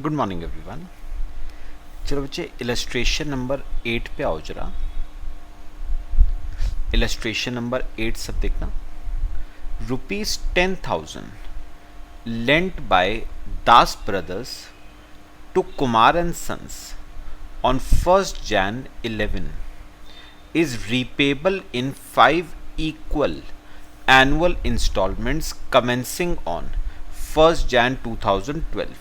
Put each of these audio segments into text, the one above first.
Good morning everyone. चलो बच्चे illustration number 8 पे आओ जरा। इलस्ट्रेशन नंबर 8 सब देखना। ₹10,000 lent by Das Brothers to Kumar and Sons on 1st Jan 11 is repayable in 5 equal annual installments commencing on 1st Jan 2012.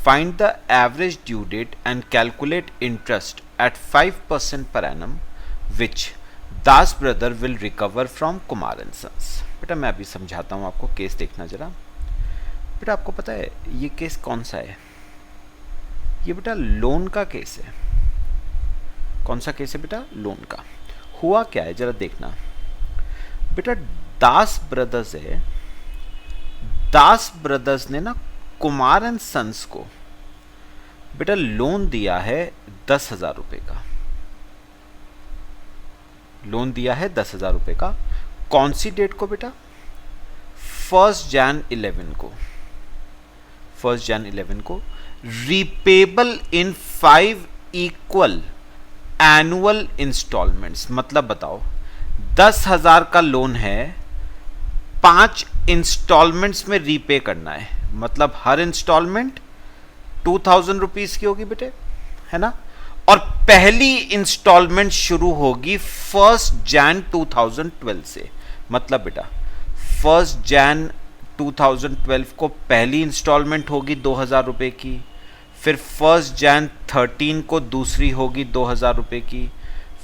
Find the average due date and calculate interest at 5% per annum which Das brother will recover from Kumar and sons. बेटा मैं अभी समझाता हूँ आपको, case देखना जरा। बेटा आपको पता है ये केस कौन सा है? ये बेटा लोन का केस है। कौन सा केस है बेटा? लोन का। हुआ क्या है जरा देखना बेटा। दास ब्रदर्स है, दास ब्रदर्स ने ना कुमार एंड सन्स को बेटा लोन दिया है 10,000 रुपए का। लोन दिया है 10,000 रुपए का। कौन सी डेट को बेटा? 1st Jan 11 को। 1st Jan 11 को। रिपेबल इन 5 इक्वल एनुअल इंस्टॉलमेंट्स। मतलब बताओ 10,000 का लोन है, 5 इंस्टॉलमेंट्स में रीपे करना है। मतलब हर इंस्टॉलमेंट 2,000 रुपीज की होगी बेटे, है ना। और पहली इंस्टॉलमेंट शुरू होगी 1st Jan 2012 से। मतलब बेटा 1st Jan 2012 को पहली इंस्टॉलमेंट होगी 2,000 रुपए की, फिर 1st Jan 13 को दूसरी होगी 2,000 रुपए की,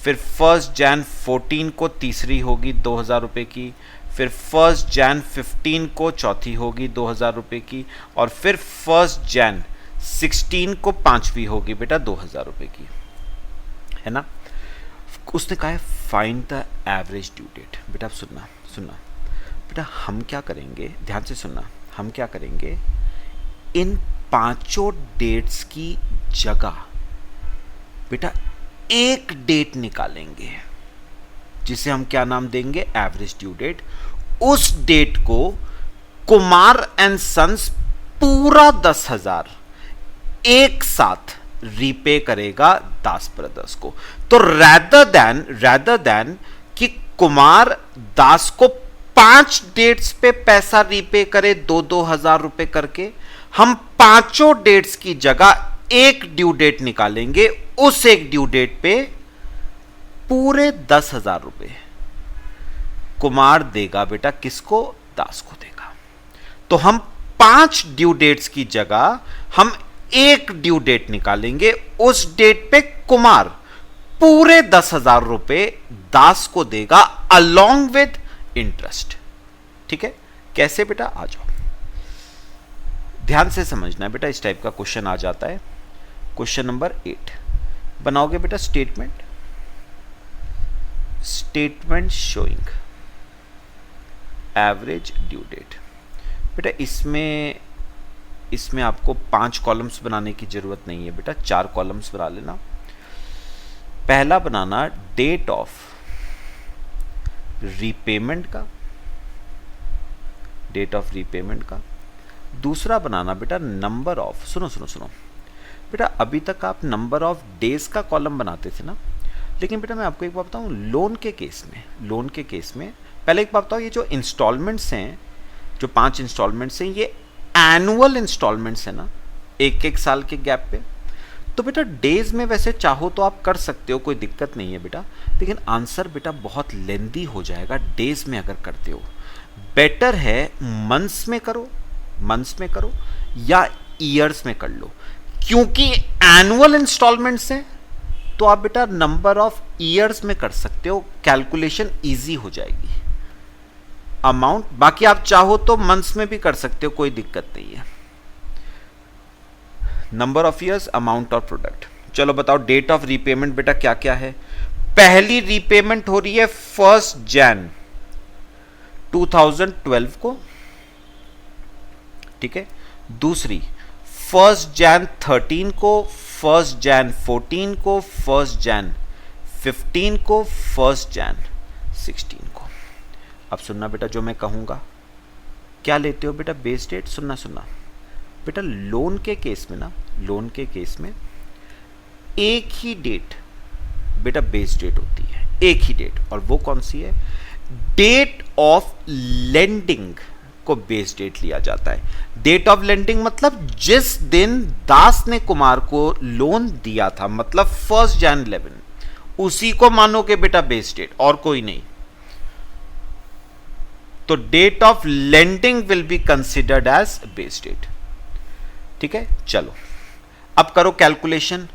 फिर 1st Jan 14 को तीसरी होगी 2,000 रुपए की, फिर 1st Jan 15 को चौथी होगी 2,000 रुपए की, और फिर 1st Jan 16 को पांचवी होगी बेटा 2,000 रुपए की, है ना। उसने कहा है find the average due date. बेटा सुनना सुनना बेटा, हम क्या करेंगे, ध्यान से सुनना। हम क्या करेंगे, इन पांचों डेट्स की जगह बेटा एक डेट निकालेंगे जिसे हम क्या नाम देंगे? Average due date. उस डेट को कुमार एंड सन्स पूरा 10,000 एक साथ रीपे करेगा दास ब्रदर्स को। तो रेदर देन कि कुमार दास को 5 डेट्स पे पैसा रीपे करे 2,000 रुपए करके, हम पांचों डेट्स की जगह एक ड्यू डेट निकालेंगे। उस एक ड्यू डेट पे पूरे 10,000 रुपए कुमार देगा बेटा किसको? दास को देगा। तो हम 5 ड्यू डेट्स की जगह हम एक ड्यू डेट निकालेंगे। उस डेट पे कुमार पूरे 10,000 रुपए दास को देगा अलोंग विद इंटरेस्ट। ठीक है, कैसे बेटा? आ जाओ, ध्यान से समझना है बेटा। इस टाइप का क्वेश्चन आ जाता है। क्वेश्चन नंबर 8 बनाओगे बेटा statement. Statement showing average due date. बेटा इसमें आपको 5 कॉलम्स बनाने की जरूरत नहीं है बेटा, 4 कॉलम्स बना लेना। पहला बनाना डेट ऑफ रीपेमेंट का, डेट ऑफ रीपेमेंट का। दूसरा बनाना बेटा नंबर ऑफ, सुनो सुनो सुनो बेटा, अभी तक आप नंबर ऑफ डेज का कॉलम बनाते थे ना, लेकिन बेटा मैं आपको एक बात बताऊं, लोन के केस में पहले एक बात बताओ, ये जो इंस्टॉलमेंट्स हैं, जो 5 इंस्टॉलमेंट्स हैं, ये एनुअल इंस्टॉलमेंट्स है ना, एक साल के गैप पे। तो बेटा डेज में वैसे चाहो तो आप कर सकते हो, कोई दिक्कत नहीं है बेटा, लेकिन आंसर बेटा बहुत लेंदी हो जाएगा डेज में अगर करते हो। बेटर है मंथ्स में करो या ईयर्स में कर लो, क्योंकि एनुअल इंस्टॉलमेंट्स हैं तो आप बेटा नंबर ऑफ ईयर्स में कर सकते हो, कैलकुलेशन इजी हो जाएगी। अमाउंट बाकी आप चाहो तो मंथ्स में भी कर सकते हो, कोई दिक्कत नहीं है। नंबर ऑफ ईयर्स, अमाउंट और प्रोडक्ट। चलो बताओ डेट ऑफ रीपेमेंट बेटा क्या क्या है। पहली रीपेमेंट हो रही है 1st Jan 2012 को, ठीक है। दूसरी 1st Jan 13 को, 1st Jan 14 को, 1st Jan 15 को, 1st Jan 16 को। अब सुनना बेटा, जो मैं कहूंगा क्या लेते हो बेटा बेस डेट। सुनना बेटा लोन के केस में ना, लोन के केस में एक ही डेट बेटा बेस डेट होती है, एक ही डेट, और वो कौन सी है? डेट ऑफ लेंडिंग को बेस डेट लिया जाता है। डेट ऑफ लेंडिंग मतलब जिस दिन दास ने कुमार को लोन दिया था, मतलब 1 Jan 11, उसी को मानोगे बेटा बेस डेट, और कोई नहीं। तो date of lending will be considered as base date. ठीक है, चलो अब करो कैलकुलेशन।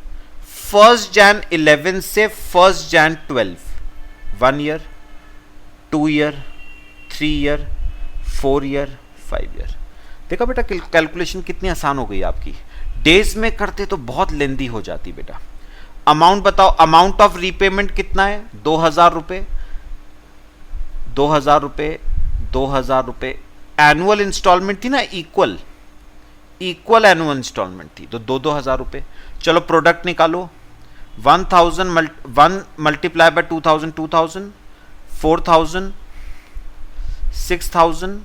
1 Jan 11 से 1 Jan 12, 1 year, 2 year, 3 year, 4 year, 5 year. देखा बेटा कैलकुलेशन कितनी आसान हो गई आपकी। डेज में करते तो बहुत लेंदी हो जाती बेटा। अमाउंट बताओ, अमाउंट ऑफ रीपेमेंट कितना है? 2000 रुपए, 2000 रुपए, 2000 रुपए। एनुअल इंस्टॉलमेंट थी ना, इक्वल एनुअल इंस्टॉलमेंट थी, तो 2000 रुपए। चलो प्रोडक्ट निकालो। 1000 1 मल्टीप्लाई बाय 2000, 2000, 4000, 6000,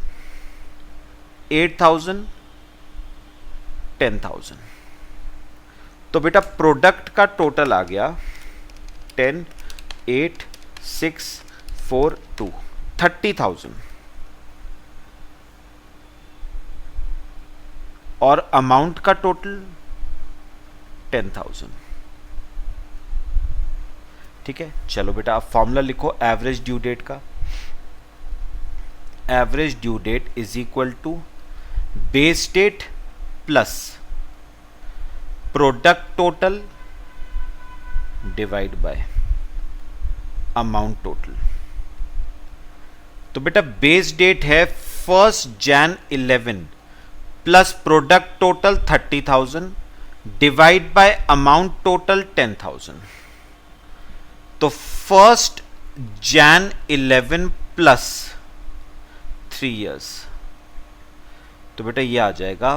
8000, 10,000। तो बेटा प्रोडक्ट का टोटल आ गया 10, 8, 6, 4, 2, 30,000। और अमाउंट का टोटल 10,000। ठीक है, चलो बेटा आप फॉर्मूला लिखो एवरेज ड्यू डेट का। Average due date is equal to base date plus product total divide by amount total. तो बेटा बेस डेट है 1 Jan 11 plus product total 30,000 divide by amount total 10,000। तो 1 Jan 11 प्लस 3 इयर्स, तो बेटा ये आ जाएगा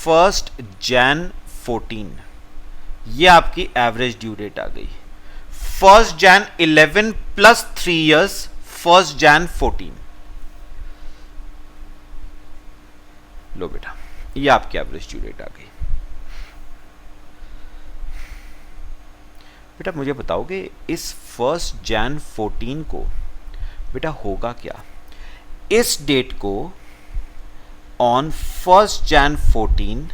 1 Jan 14। ये आपकी एवरेज ड्यू डेट आ गई। 1 Jan 11 प्लस 3 इयर्स 1 Jan 14। लो बेटा ये आपकी एवरेज ड्यू डेट आ गई। बेटा मुझे बताओगे इस 1 Jan 14 को बेटा होगा क्या? इस डेट को on 1 Jan 14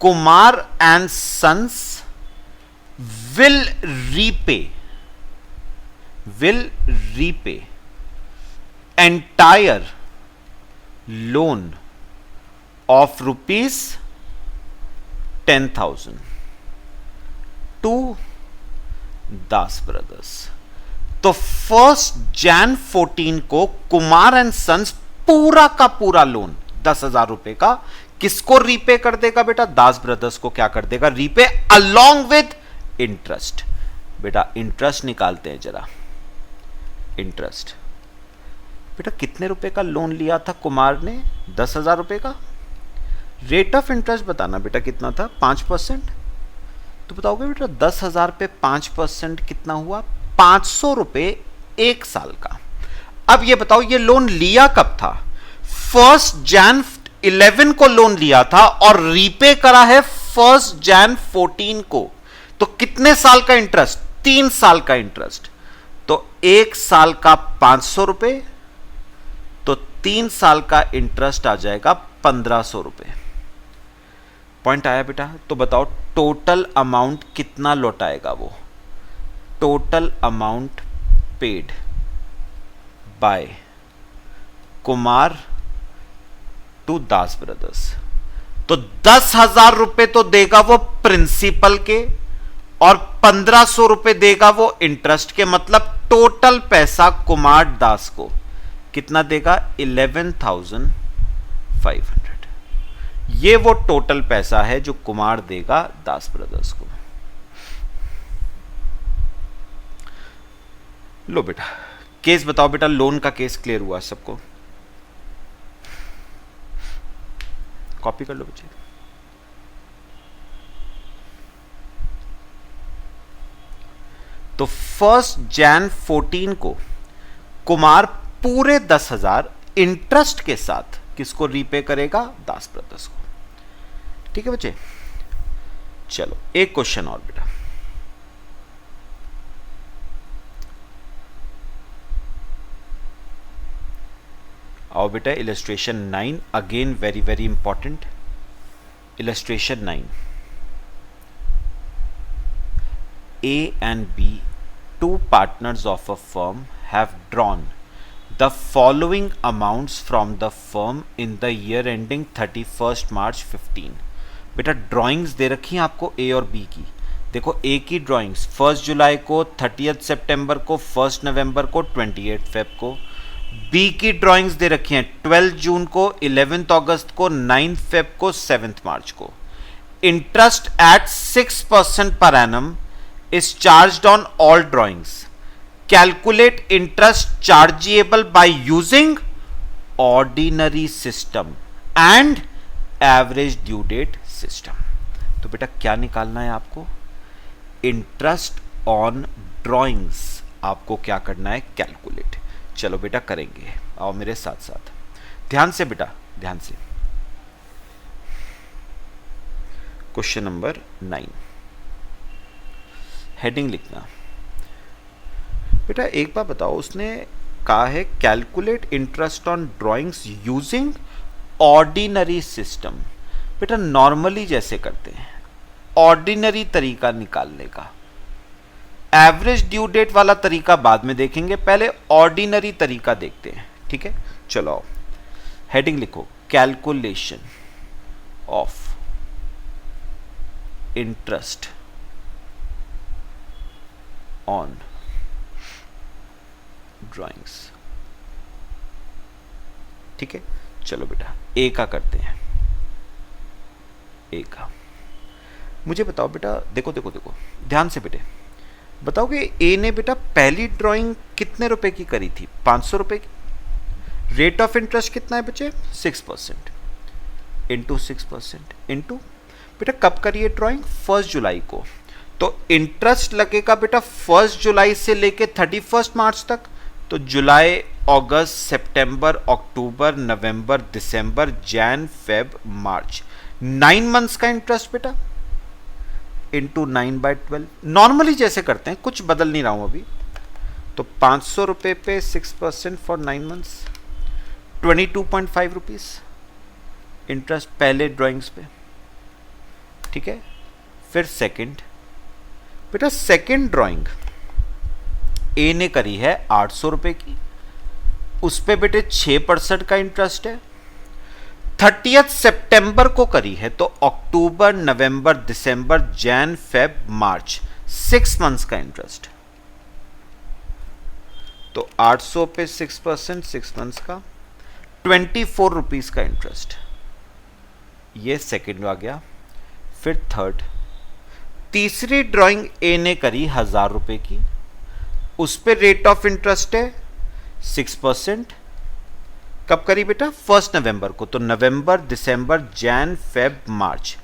Kumar and sons will repay entire loan of rupees 10,000 to Das brothers. तो 1 Jan 14 को कुमार एंड सन्स पूरा का पूरा लोन 10,000 रुपए का किसको रीपे कर देगा बेटा? दास ब्रदर्स को क्या कर देगा? Repay along with interest. बेटा इंटरेस्ट निकालते हैं जरा। इंटरेस्ट बेटा कितने रुपए का लोन लिया था कुमार ने? 10,000 रुपए का। रेट ऑफ इंटरेस्ट बताना बेटा कितना था? 5%। तो बताओगे बेटा 10,000 पे 5% कितना हुआ? 500 रुपए एक साल का। अब ये बताओ ये लोन लिया कब था? 1 Jan 11 को लोन लिया था और रीपे करा है 1 Jan 14 को। तो कितने साल का इंटरेस्ट? 3 साल का इंटरेस्ट। तो एक साल का 500 रुपए, तो 3 साल का इंटरेस्ट आ जाएगा 1,500 रुपए। पॉइंट आया बेटा? तो बताओ टोटल अमाउंट कितना लौटाएगा वो? Total amount paid by Kumar to Das brothers. तो 10,000 रुपए तो देगा वो प्रिंसिपल के और 1,500 रुपए देगा वो इंटरेस्ट के। मतलब टोटल पैसा कुमार दास को कितना देगा? 11,500। ये वो टोटल पैसा है जो कुमार देगा दास ब्रदर्स को। लो बेटा केस बताओ बेटा। लोन का केस क्लियर हुआ सबको? कॉपी कर लो बच्चे। तो 1 Jan 14 को कुमार पूरे 10,000 इंटरेस्ट के साथ किसको रीपे करेगा? दास ब्रदर्स को। ठीक है बच्चे, चलो एक क्वेश्चन और बेटा। आओ बेटा illustration 9, again very very important. Illustration 9, A and B, two partners of a firm, have drawn the following amounts from the firm in the year ending 31st March 15। बेटा ड्राइंग्स दे रखी हैं आपको A और B की। देखो A की drawings 1 जुलाई को, 30 सितंबर को, 1 नवंबर को, 28 फेब को। B की ड्राइंग्स दे रखी हैं 12 जून को, 11 अगस्त को, 9 फेब को, 7 मार्च को। Interest eight 6% per annum is charged on all drawings. Calculate interest chargeable by using ordinary system and average due date system। तो बेटा क्या निकालना है आपको? इंटरेस्ट ऑन ड्राइंग्स आपको क्या करना है? कैलकुलेट। चलो बेटा करेंगे, आओ मेरे साथ साथ, ध्यान से बेटा, ध्यान से। क्वेश्चन नंबर 9, हेडिंग लिखना। बेटा एक बार बताओ, उसने कहा है calculate interest on drawings using ordinary system. बेटा नॉर्मली जैसे करते हैं, ऑर्डिनरी तरीका निकालने का। एवरेज ड्यू डेट वाला तरीका बाद में देखेंगे, पहले ऑर्डिनरी तरीका देखते हैं, ठीक है। चलो आओ, हेडिंग लिखो, calculation of interest on drawings, ठीक है। चलो बेटा ए का करते हैं, ए का। मुझे बताओ बेटा, देखो देखो देखो ध्यान से बेटे, बताओ कि ए ने बेटा पहली ड्राइंग कितने रुपए की करी थी? 500 रुपए की। रेट ऑफ इंटरेस्ट कितना है बच्चे? 6% इंटू 6% इंटू, बेटा कब करी है ड्राइंग? 1 जुलाई को। तो इंटरेस्ट लगेगा बेटा 1 जुलाई से लेके 31 मार्च तक। तो जुलाई, अगस्त, सितंबर, अक्टूबर, नवंबर, दिसंबर, जैन, फेब, मार्च, 9 मंथ्स का इंटरेस्ट बेटा, इंटू 9/12। नॉर्मली जैसे करते हैं, कुछ बदल नहीं रहा हूं अभी। तो 500 रुपए पे 6% फॉर 9 मंथ्स, 22.5 रुपीज इंटरेस्ट पहले ड्राइंग्स पे, ठीक है। फिर सेकंड, बेटा सेकंड ड्राइंग ए ने करी है 800 रुपए की, उस पे बेटे 6% का इंटरेस्ट है। 30 सितंबर को करी है, तो अक्टूबर, नवंबर, दिसंबर, जैन, फेब, मार्च, 6 मंथ्स का इंटरेस्ट। तो 800 पे 6%, 6 मंथ्स का 24 रुपीज का इंटरेस्ट। ये सेकंड आ गया। फिर थर्ड, तीसरी ड्राइंग ए ने करी 1000 रुपए की, उस पे रेट ऑफ इंटरेस्ट है 6%। कब करी बेटा? 1 नवंबर को। तो नवंबर, दिसंबर, जैन, फेब, मार्च,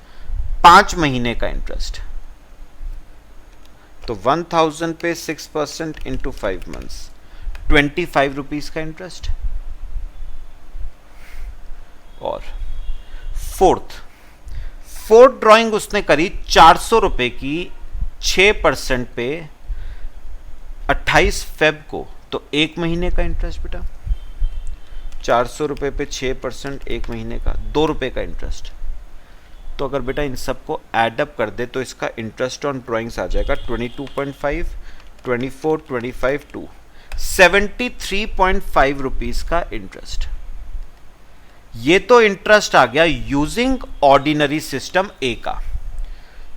5 महीने का इंटरेस्ट। तो 1000 पे 6% इंटू 5 मंथ्स, 25 रुपीज का इंटरेस्ट। और फोर्थ ड्राइंग उसने करी 400 रुपए की, 6% पे 28 फेब को। तो 1 महीने का इंटरेस्ट बेटा, 400 रुपए पे 6%, 1 महीने का 2 रुपए का इंटरेस्ट। तो अगर बेटा इन सबको एडअप कर दे तो इसका इंटरेस्ट ऑन ड्राइंग्स आ जाएगा 22.5, 24, 25, 2, 73.5 रुपीज का इंटरेस्ट। ये तो इंटरेस्ट आ गया यूजिंग ऑर्डिनरी सिस्टम ए का।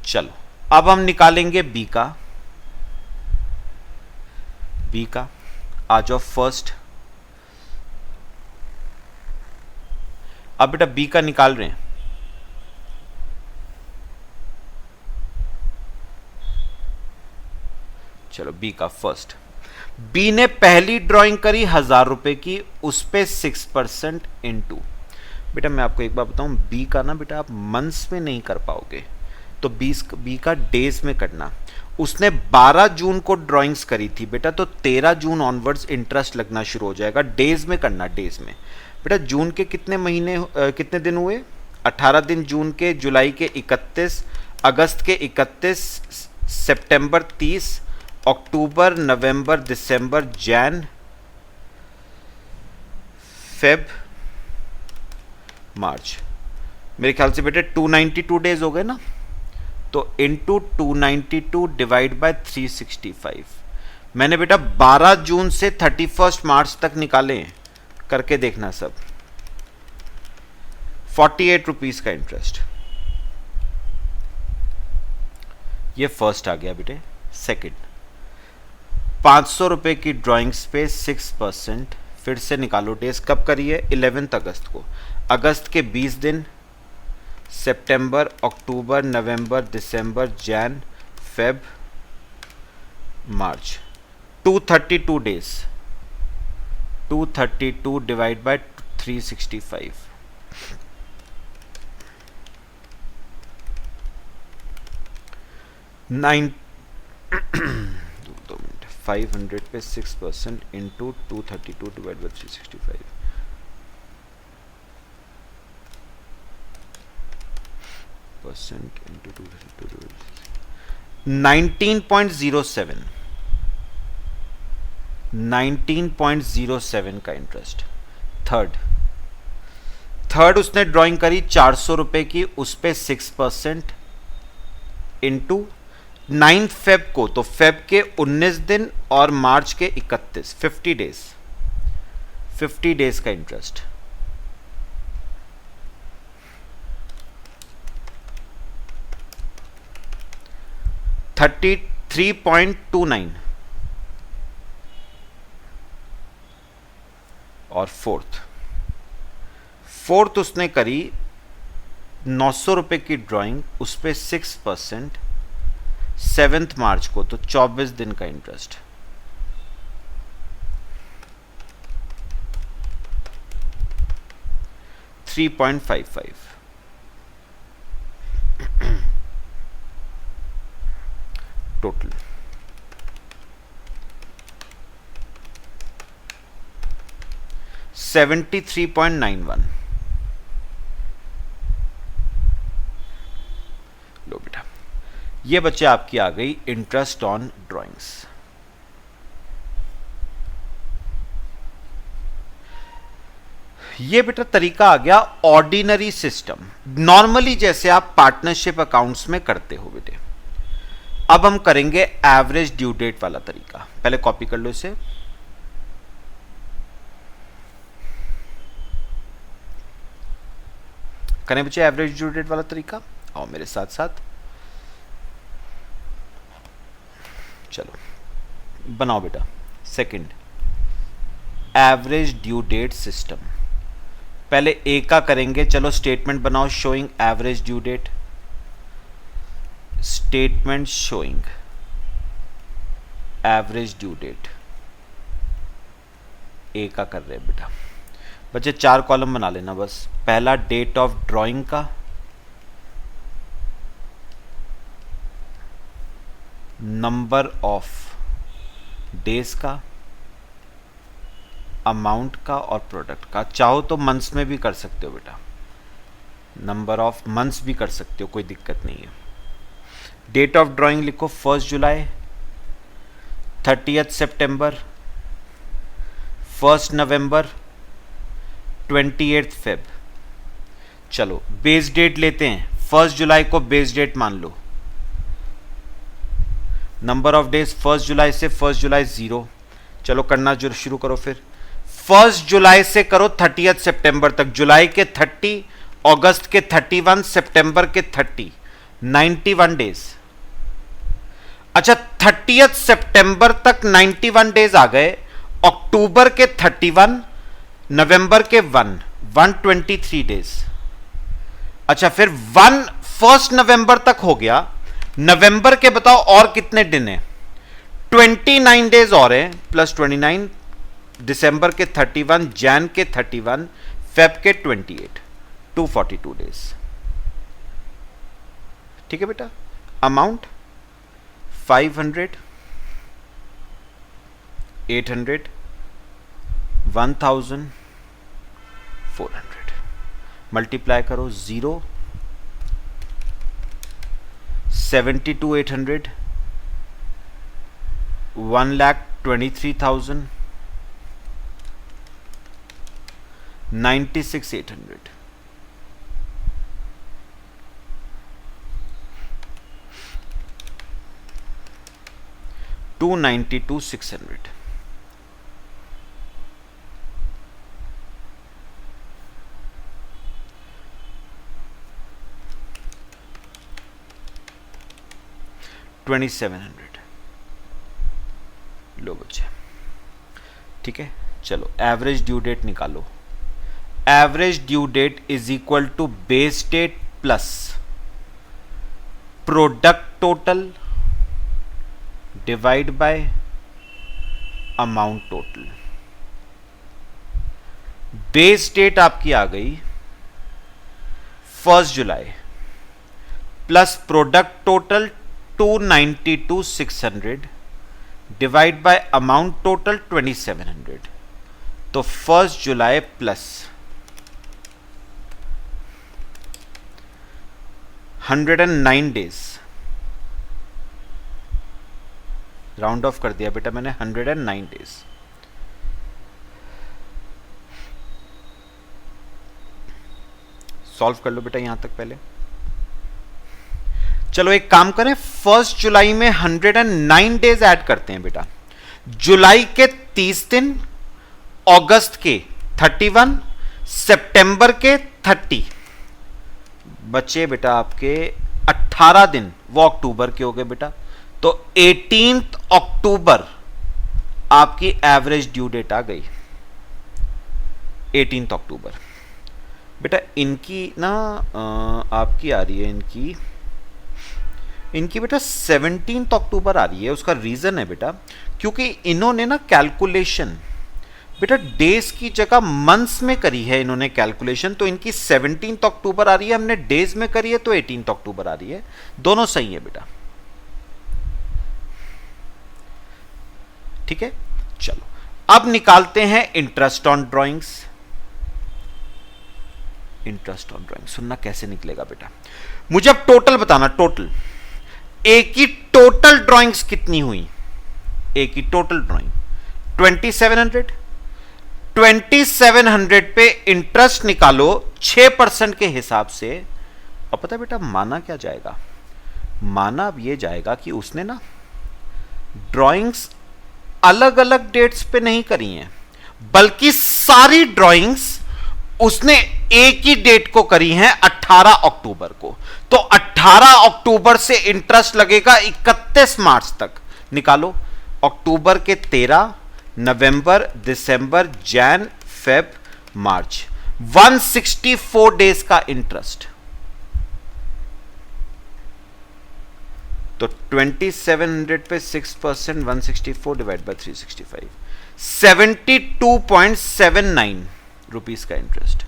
चलो अब हम निकालेंगे बी का। बी का आ जाओ फर्स्ट। अब बेटा बी का निकाल रहे हैं। चलो बी का फर्स्ट। बी ने पहली ड्राइंग करी 1000 रुपए की, उस पे 6% इंटू। बेटा मैं आपको एक बार बताऊं, बी का ना बेटा आप मंथ्स में नहीं कर पाओगे, तो बी का डेज में करना। उसने 12 जून को ड्राइंग्स करी थी बेटा, तो 13 जून ऑनवर्ड्स इंटरेस्ट लगना शुरू हो जाएगा। डेज में करना, डेज में। बेटा जून के कितने महीने कितने दिन हुए? 18 दिन जून के, जुलाई के 31, अगस्त के 31, सितंबर 30, अक्टूबर, नवंबर, दिसंबर, जैन, फेब, मार्च। मेरे ख्याल से बेटे 292 डेज हो गए ना, तो इंटू 292 डिवाइड बाय 365। मैंने बेटा 12 जून से 31 मार्च तक निकाले, करके देखना सब। 48 रुपीज का इंटरेस्ट, ये फर्स्ट आ गया बेटे। सेकंड, 500 रुपए की ड्राइंग्स पे 6%, फिर से निकालो डेज, कब करिए? 11 अगस्त को। अगस्त के 20 दिन, सितंबर, अक्टूबर, नवंबर, दिसंबर, Jan, Feb, March. 232 days, 232 divide by 365, 9 500 पे 6% into 232 divide by 365, percent into 232 19.07, 19.07 का इंटरेस्ट। थर्ड उसने ड्राइंग करी 400 रुपए की, उस पे 6% इंटू 9 फेब को, तो फेब के 19 दिन और मार्च के 31, 50 डेज, 50 डेज का इंटरेस्ट। $33.29। और फोर्थ उसने करी 900 रुपए की ड्राइंग, उस पे 6% 7 मार्च को, तो 24 दिन का इंटरेस्ट। $3.55। टोटल $73.91। लो बेटा, ये बच्चे आपकी आ गई इंटरेस्ट ऑन ड्राइंग्स। ये बेटा तरीका आ गया ऑर्डिनरी सिस्टम, नॉर्मली जैसे आप पार्टनरशिप अकाउंट्स में करते हो बेटे। अब हम करेंगे एवरेज ड्यू डेट वाला तरीका। पहले कॉपी कर लो इसे। करें बच्चे एवरेज ड्यू डेट वाला तरीका, आओ मेरे साथ साथ। चलो बनाओ बेटा। Second, average due date system. पहले ए का करेंगे, चलो स्टेटमेंट बनाओ showing average due date. Statement showing average due date, A का कर रहे हैं बेटा। बच्चे 4 कॉलम बना लेना बस। पहला डेट ऑफ ड्राइंग का, नंबर ऑफ डेज का, अमाउंट का और प्रोडक्ट का। चाहो तो मंथ्स में भी कर सकते हो बेटा, नंबर ऑफ मंथ्स भी कर सकते हो, कोई दिक्कत नहीं है। डेट ऑफ ड्राइंग लिखो 1 जुलाई, 30 सितंबर, 1 नवंबर, 28 फेब। चलो बेस डेट लेते हैं, 1 जुलाई को बेस डेट मान लो। नंबर ऑफ डेज 1 जुलाई से 1 जुलाई 0। चलो करना जो शुरू करो फिर। 1 जुलाई से करो 30 सितंबर तक, जुलाई के 30, अगस्त के 31, सितंबर के 30, 91 डेज। अच्छा 30 सितंबर तक 91 डेज आ गए, अक्टूबर के 31, नवंबर के 123 डेज। अच्छा फिर 1 नवंबर तक हो गया, नवंबर के बताओ और कितने दिन है? 29 डेज और है, प्लस 29, दिसंबर के 31, जैन के 31, फेब के 28, 242 डेज। ठीक है बेटा। अमाउंट 500, 800, 1400। मल्टीप्लाई करो 0 72,800 1,23,000 96,800 292,600 2,700 लो बच्चे। ठीक है, चलो एवरेज ड्यू डेट निकालो। Average due date is equal to base date plus product total divide by amount total. Base date आपकी आ गई 1 जुलाई plus product total 292,600 divide by amount total 2,700। तो 1 जुलाई प्लस 109 डेज, राउंड ऑफ कर दिया बेटा मैंने, 109 डेज। सॉल्व कर लो बेटा यहां तक पहले। चलो एक काम करें, 1 जुलाई में 109 डेज ऐड करते हैं बेटा। जुलाई के 30 दिन, अगस्त के 31, सितंबर के 30, बचे बेटा आपके 18 दिन, वो अक्टूबर के हो गए बेटा। तो 18 अक्टूबर आपकी एवरेज ड्यू डेट आ गई। 18 अक्टूबर बेटा इनकी ना आपकी आ रही है, इनकी बेटा 17 अक्टूबर आ रही है। उसका रीजन है बेटा क्योंकि इन्होंने ना कैलकुलेशन बेटा डेज की जगह मंथ्स में करी है इन्होंने कैलकुलेशन, तो इनकी 17 अक्टूबर आ रही है, हमने डेज में करी है तो 18 अक्टूबर आ रही है। दोनों सही है बेटा। ठीक है, चलो अब निकालते हैं interest on drawings. Interest on drawing सुनना कैसे निकलेगा बेटा, मुझे अब टोटल बताना। टोटल ए की टोटल ड्राइंग्स कितनी हुई, ए की टोटल ड्राइंग 2700। 2700 पे इंटरेस्ट निकालो 6% के हिसाब से। अब पता है बेटा माना क्या जाएगा, माना अब ये जाएगा कि उसने ना ड्राइंग्स अलग अलग डेट्स पे नहीं करी हैं, बल्कि सारी ड्राइंग्स उसने एक ही डेट को करी हैं, 18 अक्टूबर को। तो 18 अक्टूबर से इंटरेस्ट लगेगा 31 मार्च तक। निकालो, अक्टूबर के 13, नवंबर, दिसंबर, जैन, फेब, मार्च, 164 डेज का इंटरेस्ट। तो 2700 पे 6%, 164 डिवाइड बाय 365, 72.79 रुपीस का इंटरेस्ट।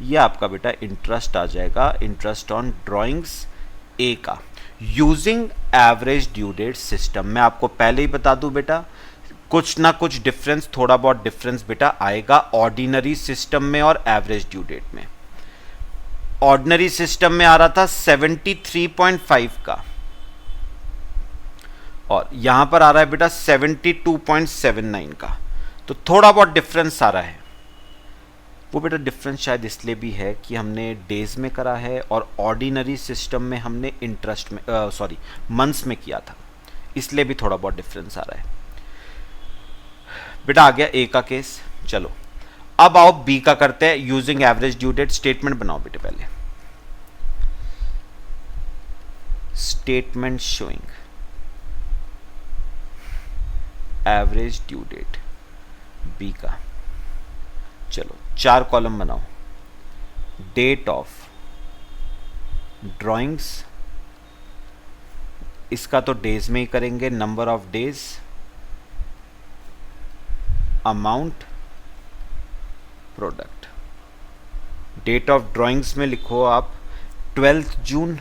यह आपका बेटा इंटरेस्ट आ जाएगा, इंटरेस्ट ऑन ड्राइंग्स ए का, using average due date system. मैं आपको पहले ही बता दूं बेटा, कुछ ना कुछ डिफरेंस, थोड़ा बहुत डिफरेंस बेटा आएगा ऑर्डिनरी सिस्टम में और एवरेज ड्यू डेट में। ऑर्डिनरी सिस्टम में आ रहा था 73.5 का, और यहां पर आ रहा है बेटा 72.79 का। तो थोड़ा बहुत डिफरेंस आ रहा है। वो बेटा डिफरेंस शायद इसलिए भी है कि हमने डेज में करा है और ऑर्डिनरी सिस्टम में हमने इंटरेस्ट में मंथ्स में किया था, इसलिए भी थोड़ा बहुत डिफरेंस आ रहा है बेटा। आ गया ए का केस। चलो अब आओ बी का करते हैं, using average due date. Statement बनाओ बेटे पहले, statement showing average due date B का। चलो 4 कॉलम बनाओ। डेट ऑफ ड्राइंग्स, इसका तो डेज में ही करेंगे, number of days, amount, product. Date of drawings में लिखो आप 12 June,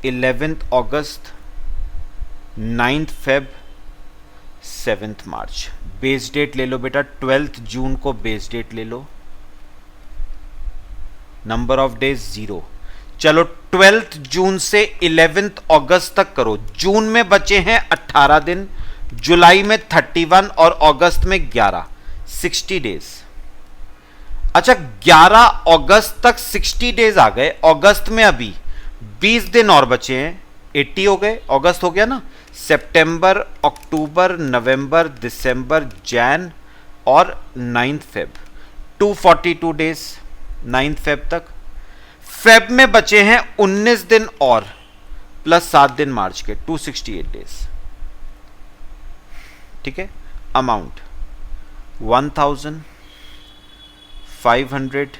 11 August, 9 Feb, 7 March. Base date ले लो बेटा, 12 जून को बेस डेट ले लो। Number of days 0। चलो 12 जून से 11 अगस्त तक करो। जून में बचे हैं 18 दिन, जुलाई में 31 और अगस्त में 11, 60 डेज। अच्छा 11 अगस्त तक 60 डेज आ गए। अगस्त में अभी 20 दिन और बचे हैं, 80 हो गए। अगस्त हो गया ना, सितंबर, अक्टूबर, नवंबर, दिसंबर, जैन और 9 फेब, 242 डेज 9 फेब तक। फेब में बचे हैं 19 दिन और प्लस 7 दिन मार्च के, 268 डेज। ठीक है। अमाउंट 1000, 500,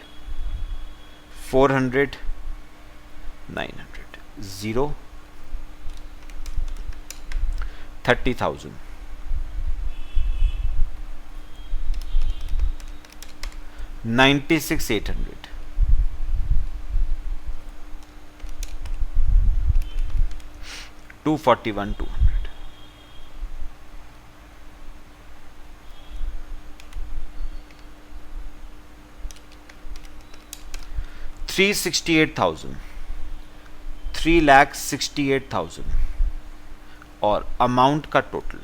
400, 900, 0, 30,000, 96,800, 241, 200, 368,000, 3,68,000 और अमाउंट का टोटल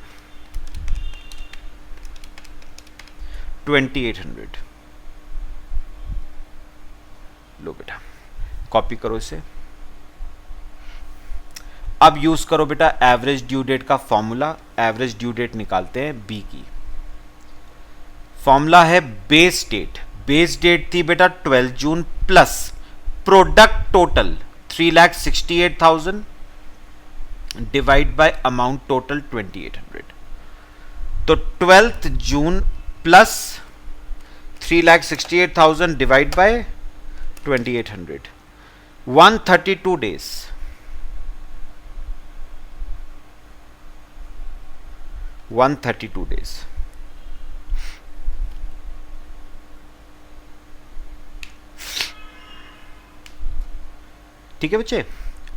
2,800। लो बेटा, कॉपी करो इसे। अब यूज करो बेटा एवरेज ड्यू डेट का फॉर्मूला। एवरेज ड्यू डेट निकालते हैं बी की। फॉर्मूला है बेस डेट। बेस डेट थी बेटा 12 जून plus product total 3,68,000 divide by amount total 2,800। तो 12th जून plus 3,68,000 divide by 2,800, 132 days. 132 days. ठीक है बच्चे।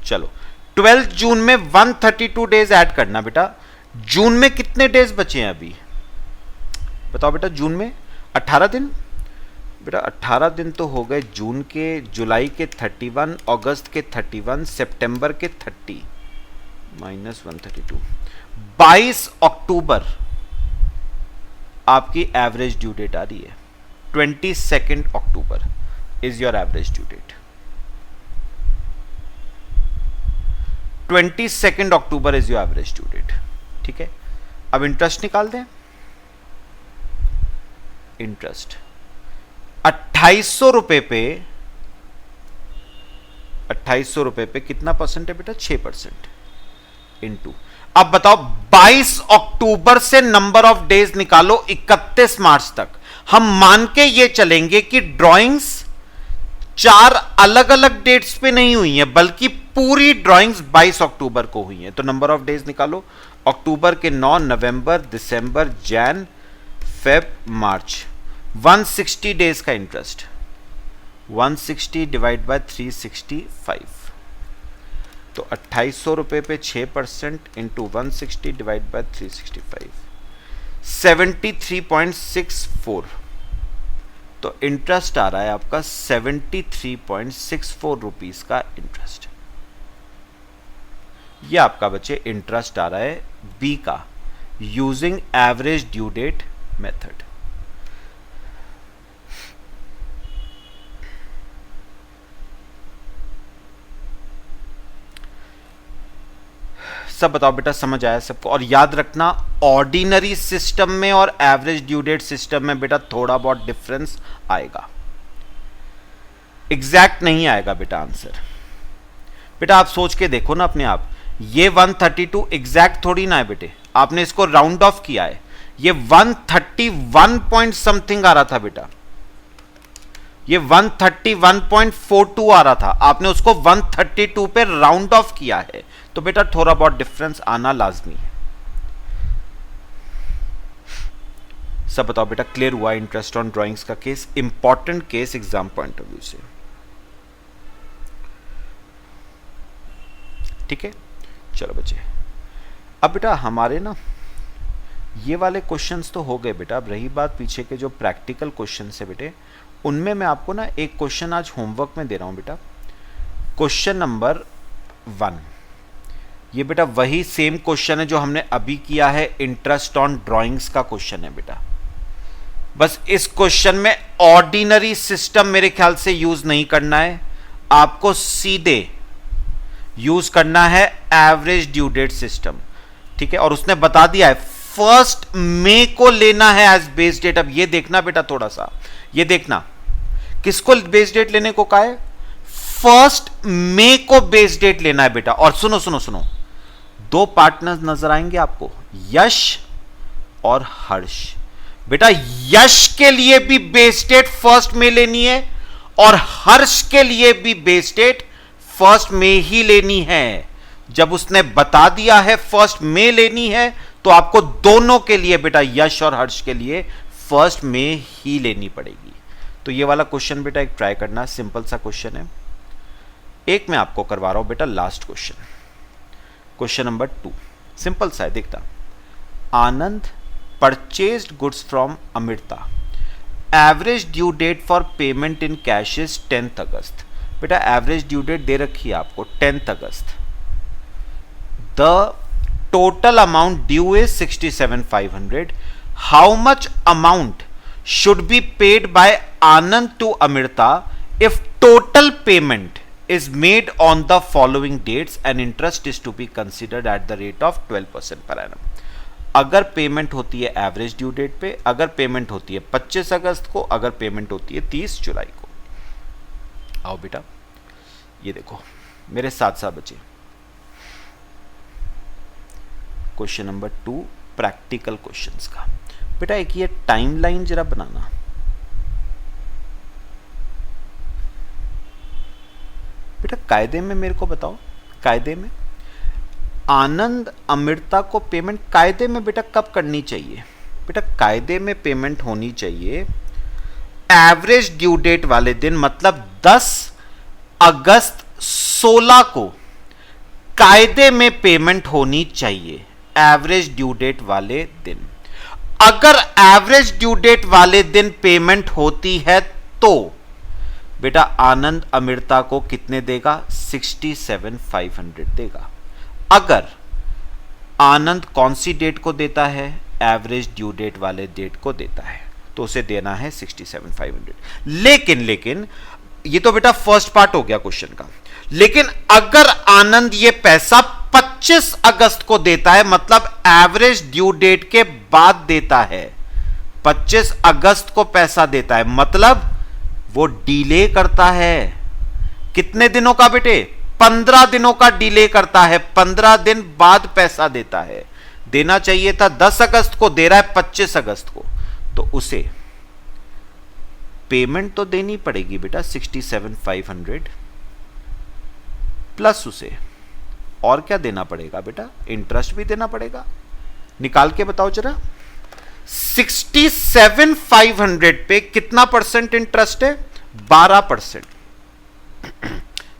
चलो 12 जून में 132 डेज ऐड करना बेटा। जून में कितने डेज बचे हैं अभी बताओ बेटा। जून में 18 दिन बेटा। 18 दिन तो हो गए जून के, जुलाई के 31, अगस्त के 31, सितंबर के 30 माइनस 132। 22 अक्टूबर आपकी एवरेज ड्यू डेट आ रही है। 22 October is your average due date. 22 October is your average due date. ठीक है। अब इंटरेस्ट निकाल दें। इंटरेस्ट 2,800 रुपए पे, 2,800 रुपए पे कितना परसेंट है बेटा? 6% इनटू। अब बताओ 22 अक्टूबर से नंबर ऑफ डेज निकालो 31 मार्च तक। हम मान के ये चलेंगे कि ड्राइंग्स 4 अलग अलग डेट्स पे नहीं हुई हैं, बल्कि पूरी ड्राइंग्स 22 अक्टूबर को हुई हैं। तो नंबर ऑफ डेज निकालो। अक्टूबर के 9, नवंबर, दिसंबर, जैन, फेब, मार्च। 160 डेज का इंटरेस्ट। 160 divide by 365। तो 2,800 रुपए पे 6% इंटू 160 डिवाइड बाय 365, 73.64। तो इंटरेस्ट आ रहा है आपका 73.64 रुपीज का इंटरेस्ट। यह आपका बच्चे इंटरेस्ट आ रहा है बी का, using average due date method. सब बताओ बेटा, समझ आया सबको? और याद रखना ऑर्डिनरी सिस्टम में और एवरेज ड्यू डेट सिस्टम में बेटा थोड़ा बहुत डिफरेंस आएगा, एग्जैक्ट नहीं आएगा बेटा आंसर। बेटा आप सोच के देखो ना अपने आप, ये 132 एग्जैक्ट थोड़ी ना है बेटे, आपने इसको राउंड ऑफ किया है। ये 131 पॉइंट समथिंग आ रहा था बेटा, ये 131.42 आ रहा था, आपने उसको 132 पे राउंड ऑफ किया है। तो बेटा थोड़ा बहुत डिफरेंस आना लाजमी है। सब बताओ बेटा, क्लियर हुआ इंटरेस्ट ऑन ड्राइंग्स का case? Important case exam point of view से। ठीक है, चलो बच्चे। अब बेटा हमारे ना ये वाले क्वेश्चंस तो हो गए बेटा। अब रही बात पीछे के जो प्रैक्टिकल क्वेश्चंस है बेटे, उनमें मैं आपको ना एक क्वेश्चन आज होमवर्क में दे रहा हूं बेटा। क्वेश्चन नंबर 1, ये बेटा वही सेम क्वेश्चन है जो हमने अभी किया है, इंटरेस्ट ऑन ड्राइंग्स का क्वेश्चन है बेटा। बस इस क्वेश्चन में ऑर्डिनरी सिस्टम मेरे ख्याल से यूज नहीं करना है, आपको सीधे यूज करना है एवरेज ड्यू डेट सिस्टम, ठीक है। और उसने बता दिया है 1 मई को लेना है एज बेस डेट। अब ये देखना बेटा, थोड़ा सा ये देखना, किसको बेस डेट लेने को कहा है? 1 मई को बेस डेट लेना है बेटा। और सुनो सुनो सुनो, 2 पार्टनर्स नजर आएंगे आपको, यश और हर्ष। बेटा यश के लिए भी बेस डेट 1 मई लेनी है और हर्ष के लिए भी बेस डेट 1 मई ही लेनी है। जब उसने बता दिया है 1 मई लेनी है, तो आपको दोनों के लिए बेटा, यश और हर्ष के लिए 1 मई ही लेनी पड़ेगी। तो ये वाला क्वेश्चन बेटा एक ट्राई करना, सिंपल सा क्वेश्चन है। एक मैं आपको करवा रहा हूं बेटा last question, question number 2, simple सा है, देखता। Anand purchased goods from Amrita, average due date for payment in cash is 10th अगस्त। बेटा एवरेज ड्यू डेट दे रखी है आपको 10th अगस्त। The total amount due is 67,500। How much amount should be paid by Anand to Amrita if total payment is made on the following dates and interest is to be considered at the rate of 12% per annum। अगर payment होती है average due date पे, अगर payment होती है 25 अगस्त को, अगर payment होती है 30 जुलाई को। आओ बेटा ये देखो मेरे साथ साथ बच्चे, क्वेश्चन नंबर 2 प्रैक्टिकल क्वेश्चंस का। बेटा एक ये टाइमलाइन जरा बनाना। बेटा कायदे में मेरे को बताओ, कायदे में आनंद अमृता को पेमेंट कायदे में बेटा कब करनी चाहिए? बेटा कायदे में पेमेंट होनी चाहिए एवरेज ड्यू डेट वाले दिन, मतलब 10 अगस्त 16 को कायदे में पेमेंट होनी चाहिए, एवरेज ड्यू डेट वाले दिन। अगर एवरेज ड्यू डेट वाले दिन पेमेंट होती है तो बेटा आनंद अमृता को कितने देगा? 67,500 देगा। अगर आनंद कौन सी डेट को देता है? एवरेज ड्यू डेट वाले डेट को देता है, तो उसे देना है 67,500। लेकिन ये तो बेटा फर्स्ट पार्ट हो गया क्वेश्चन का। लेकिन अगर आनंद ये पैसा 25 अगस्त को देता है, मतलब एवरेज ड्यू डेट के बाद देता है, 25 अगस्त को पैसा देता है, मतलब वो डिले करता है। कितने दिनों का बेटे? 15 दिनों का डिले करता है, 15 दिन बाद पैसा देता है। देना चाहिए था 10 अगस्त को, दे रहा है 25 अगस्त को, तो उसे पेमेंट तो देनी पड़ेगी बेटा 67,500, प्लस उसे और क्या देना पड़ेगा बेटा? इंटरेस्ट भी देना पड़ेगा। निकाल के बताओ जरा, 67,500 पे कितना परसेंट इंटरेस्ट है? 12%।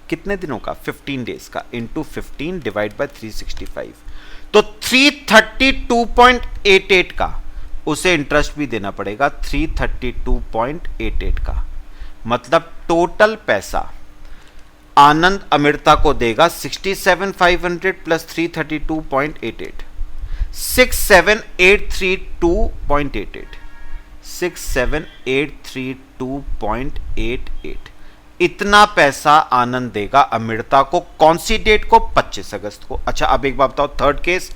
कितने दिनों का? 15 डेज का, इंटू 15 डिवाइड बाय 365, तो 332.88 का उसे इंटरेस्ट भी देना पड़ेगा, 332.88 का। मतलब टोटल पैसा आनंद अमृता को देगा 67,500 प्लस 332.88, 67,832.88, 67,832.88। इतना पैसा आनंद देगा अमृता को, कौन सी डेट को? 25 अगस्त को। अच्छा अब एक बात बताओ, थर्ड केस,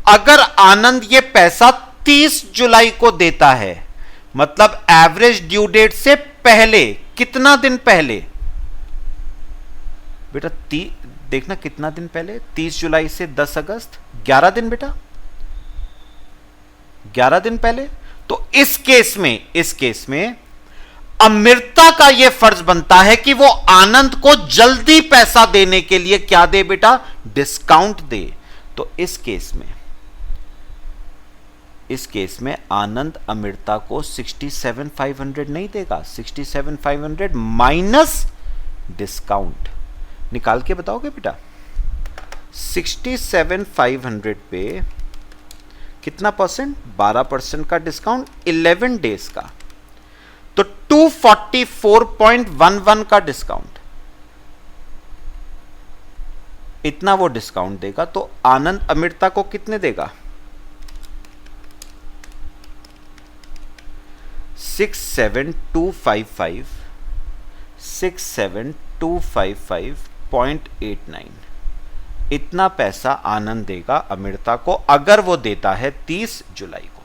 अगर आनंद ये पैसा 30 जुलाई को देता है, मतलब एवरेज ड्यू डेट से पहले, कितना दिन पहले बेटा? देखना कितना दिन पहले, 30 जुलाई से 10 अगस्त, 11 दिन बेटा, 11 दिन पहले। तो इस केस में अमृता का यह फर्ज बनता है कि वो आनंद को जल्दी पैसा देने के लिए क्या दे बेटा? डिस्काउंट दे। तो इस केस में आनंद अमृता को 67,500 नहीं देगा, 67,500 माइनस डिस्काउंट। निकाल के बताओगे बेटा? 67,500 पे कितना परसेंट? 12% का डिस्काउंट 11 डेज का, तो 244.11 का डिस्काउंट, इतना वो डिस्काउंट देगा। तो आनंद अमृता को कितने देगा? 67255.89 इतना पैसा आनंद देगा अमृता को, अगर वो देता है 30 जुलाई को।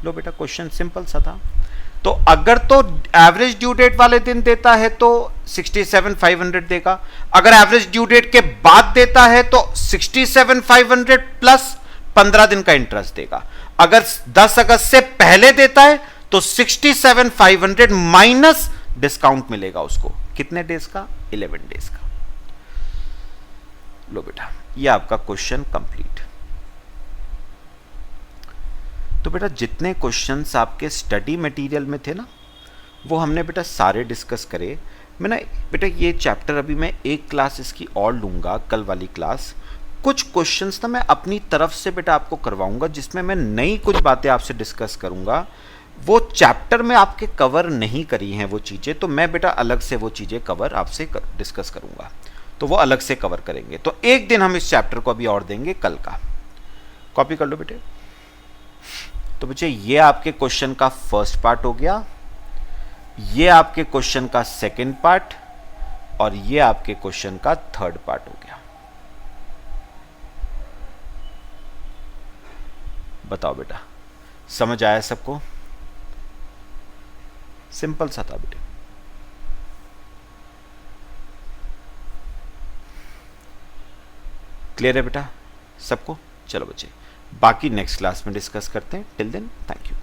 लो बेटा, क्वेश्चन सिंपल सा था। तो अगर तो एवरेज ड्यू डेट वाले दिन देता है तो 67,500 देगा, अगर एवरेज ड्यू डेट के बाद देता है तो 67,500 प्लस 15 दिन का इंटरेस्ट देगा। अगर 10 अगस्त से पहले देता है तो 67,500 माइनस डिस्काउंट मिलेगा उसको, कितने डेज का? 11 डेज का। लो बेटा, ये आपका क्वेश्चन कंप्लीट। तो बेटा जितने क्वेश्चंस आपके स्टडी मटेरियल में थे ना, वो हमने बेटा सारे डिस्कस करे। मैं ना बेटा ये चैप्टर अभी मैं एक क्लास इसकी और लूँगा, कल वाली क्लास। कुछ क्वेश्चंस ना मैं अपनी तरफ से बेटा आपको करवाऊंगा, जिसमें मैं नई कुछ बातें आपसे डिस्कस करूंगा। वो चैप्टर में आपके कवर नहीं करी हैं वो चीज़ें, तो मैं बेटा अलग से वो चीज़ें कवर आपसे डिस्कस करूंगा, तो वो अलग से कवर करेंगे। तो एक दिन हम इस चैप्टर को अभी और देंगे, कल का। कॉपी कर लो बेटे। तो बच्चे ये आपके क्वेश्चन का फर्स्ट पार्ट हो गया, ये आपके क्वेश्चन का सेकंड पार्ट, और ये आपके क्वेश्चन का थर्ड पार्ट हो गया। बताओ बेटा, समझ आया सबको? सिंपल सा था बेटे। क्लियर है बेटा सबको? चलो बच्चे, बाकी नेक्स्ट क्लास में डिस्कस करते हैं। Till then thank you.